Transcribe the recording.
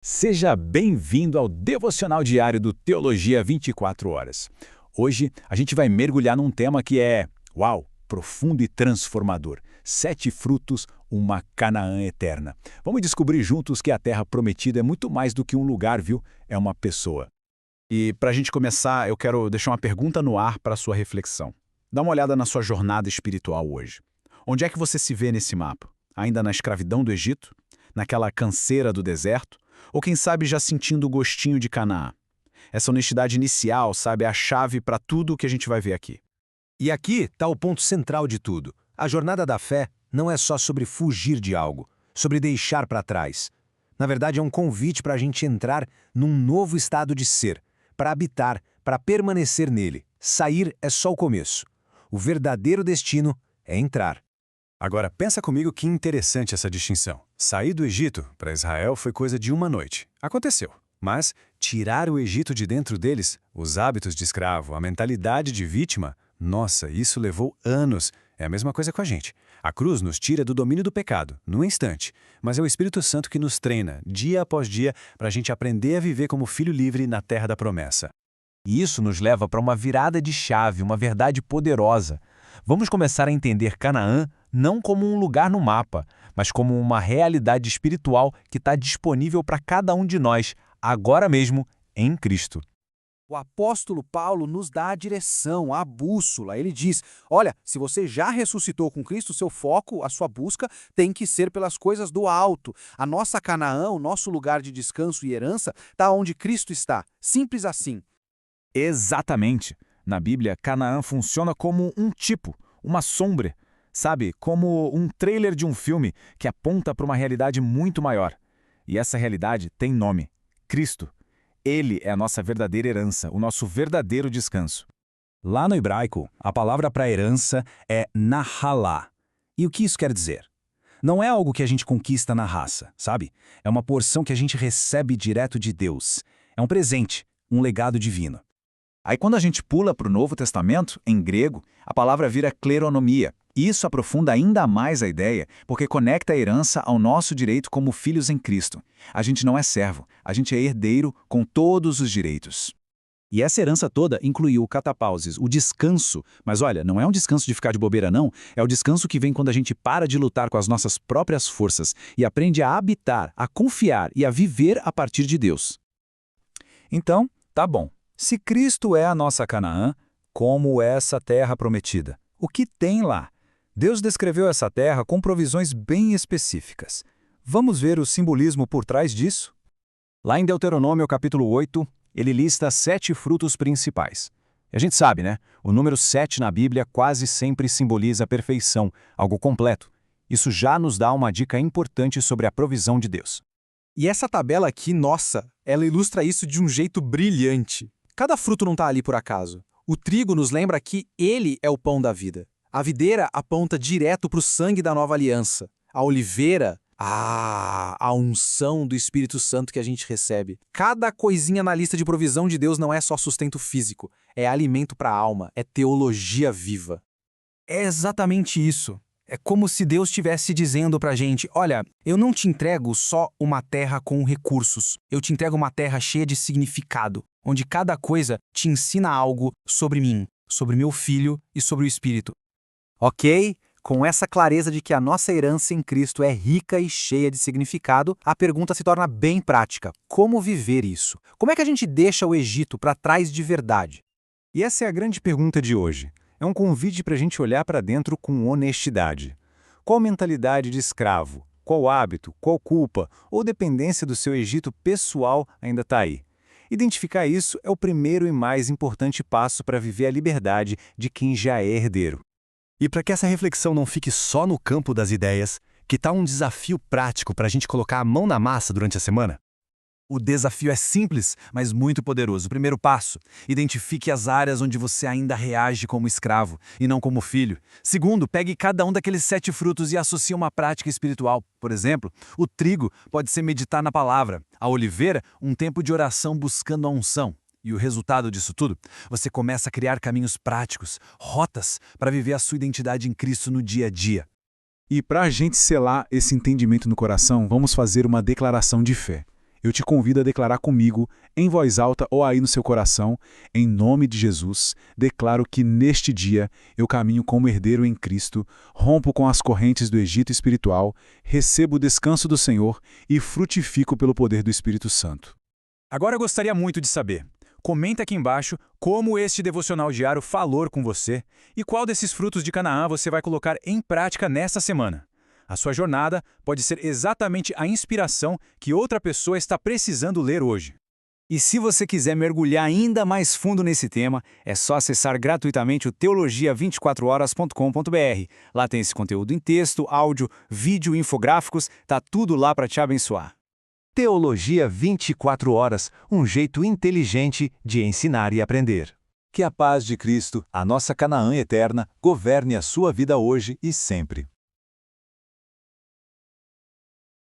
Seja bem-vindo ao devocional diário do Teologia 24 Horas. Hoje a gente vai mergulhar num tema que é, profundo e transformador. 7 frutos, uma Canaã eterna. Vamos descobrir juntos que a Terra Prometida é muito mais do que um lugar, viu? É uma pessoa. E para a gente começar, eu quero deixar uma pergunta no ar para a sua reflexão. Dá uma olhada na sua jornada espiritual hoje. Onde é que você se vê nesse mapa? Ainda na escravidão do Egito? Naquela canseira do deserto? Ou quem sabe já sentindo o gostinho de Canaã? Essa honestidade inicial, sabe, é a chave para tudo o que a gente vai ver aqui. E aqui está o ponto central de tudo. A jornada da fé não é só sobre fugir de algo, sobre deixar para trás. Na verdade, é um convite para a gente entrar num novo estado de ser, para habitar, para permanecer nele. Sair é só o começo. O verdadeiro destino é entrar. Agora, pensa comigo que interessante essa distinção. Sair do Egito para Israel foi coisa de uma noite. Aconteceu. Mas tirar o Egito de dentro deles, os hábitos de escravo, a mentalidade de vítima, nossa, isso levou anos. É a mesma coisa com a gente. A cruz nos tira do domínio do pecado, num instante. Mas é o Espírito Santo que nos treina, dia após dia, para a gente aprender a viver como filho livre na terra da promessa. E isso nos leva para uma virada de chave, uma verdade poderosa. Vamos começar a entender Canaã não como um lugar no mapa, mas como uma realidade espiritual que está disponível para cada um de nós, agora mesmo, em Cristo. O apóstolo Paulo nos dá a direção, a bússola. Ele diz, olha, se você já ressuscitou com Cristo, seu foco, a sua busca tem que ser pelas coisas do alto. A nossa Canaã, o nosso lugar de descanso e herança, está onde Cristo está. Simples assim. Exatamente. Na Bíblia, Canaã funciona como um tipo, uma sombra, sabe? Como um trailer de um filme que aponta para uma realidade muito maior. E essa realidade tem nome: Cristo. Ele é a nossa verdadeira herança, o nosso verdadeiro descanso. Lá no hebraico, a palavra para herança é nahalá. E o que isso quer dizer? Não é algo que a gente conquista na raça, sabe? É uma porção que a gente recebe direto de Deus. É um presente, um legado divino. Aí quando a gente pula para o Novo Testamento, em grego, a palavra vira kleronomia. Isso aprofunda ainda mais a ideia, porque conecta a herança ao nosso direito como filhos em Cristo. A gente não é servo, a gente é herdeiro com todos os direitos. E essa herança toda incluiu o catapauses, o descanso. Mas olha, não é um descanso de ficar de bobeira não, é o descanso que vem quando a gente para de lutar com as nossas próprias forças e aprende a habitar, a confiar e a viver a partir de Deus. Então, tá bom. Se Cristo é a nossa Canaã, como é essa terra prometida? O que tem lá? Deus descreveu essa terra com provisões bem específicas. Vamos ver o simbolismo por trás disso? Lá em Deuteronômio capítulo 8, ele lista 7 frutos principais. E a gente sabe, né? O número 7 na Bíblia quase sempre simboliza a perfeição, algo completo. Isso já nos dá uma dica importante sobre a provisão de Deus. E essa tabela aqui, nossa, ela ilustra isso de um jeito brilhante. Cada fruto não está ali por acaso. O trigo nos lembra que ele é o pão da vida. A videira aponta direto para o sangue da nova aliança. A oliveira, a unção do Espírito Santo que a gente recebe. Cada coisinha na lista de provisão de Deus não é só sustento físico, é alimento para a alma, é teologia viva. É exatamente isso. É como se Deus estivesse dizendo pra gente, olha, eu não te entrego só uma terra com recursos, eu te entrego uma terra cheia de significado, onde cada coisa te ensina algo sobre mim, sobre meu filho e sobre o Espírito. Ok? Com essa clareza de que a nossa herança em Cristo é rica e cheia de significado, a pergunta se torna bem prática. Como viver isso? Como é que a gente deixa o Egito para trás de verdade? E essa é a grande pergunta de hoje. É um convite para a gente olhar para dentro com honestidade. Qual mentalidade de escravo, qual hábito, qual culpa ou dependência do seu Egito pessoal ainda está aí? Identificar isso é o primeiro e mais importante passo para viver a liberdade de quem já é herdeiro. E para que essa reflexão não fique só no campo das ideias, que tal um desafio prático para a gente colocar a mão na massa durante a semana? O desafio é simples, mas muito poderoso. Primeiro passo, identifique as áreas onde você ainda reage como escravo e não como filho. Segundo, pegue cada um daqueles 7 frutos e associe uma prática espiritual. Por exemplo, o trigo pode ser meditar na palavra, a oliveira, um tempo de oração buscando a unção. E o resultado disso tudo? Você começa a criar caminhos práticos, rotas para viver a sua identidade em Cristo no dia a dia. E para a gente selar esse entendimento no coração, vamos fazer uma declaração de fé. eu te convido a declarar comigo, em voz alta ou aí no seu coração, em nome de Jesus, declaro que neste dia eu caminho como herdeiro em Cristo, rompo com as correntes do Egito espiritual, recebo o descanso do Senhor e frutifico pelo poder do Espírito Santo. Agora eu gostaria muito de saber. Comenta aqui embaixo como este devocional diário falou com você e qual desses frutos de Canaã você vai colocar em prática nesta semana. A sua jornada pode ser exatamente a inspiração que outra pessoa está precisando ler hoje. E se você quiser mergulhar ainda mais fundo nesse tema, é só acessar gratuitamente o teologia24horas.com.br. Lá tem esse conteúdo em texto, áudio, vídeo, infográficos, tá tudo lá para te abençoar. Teologia 24 horas, um jeito inteligente de ensinar e aprender. Que a paz de Cristo, a nossa Canaã eterna, governe a sua vida hoje e sempre.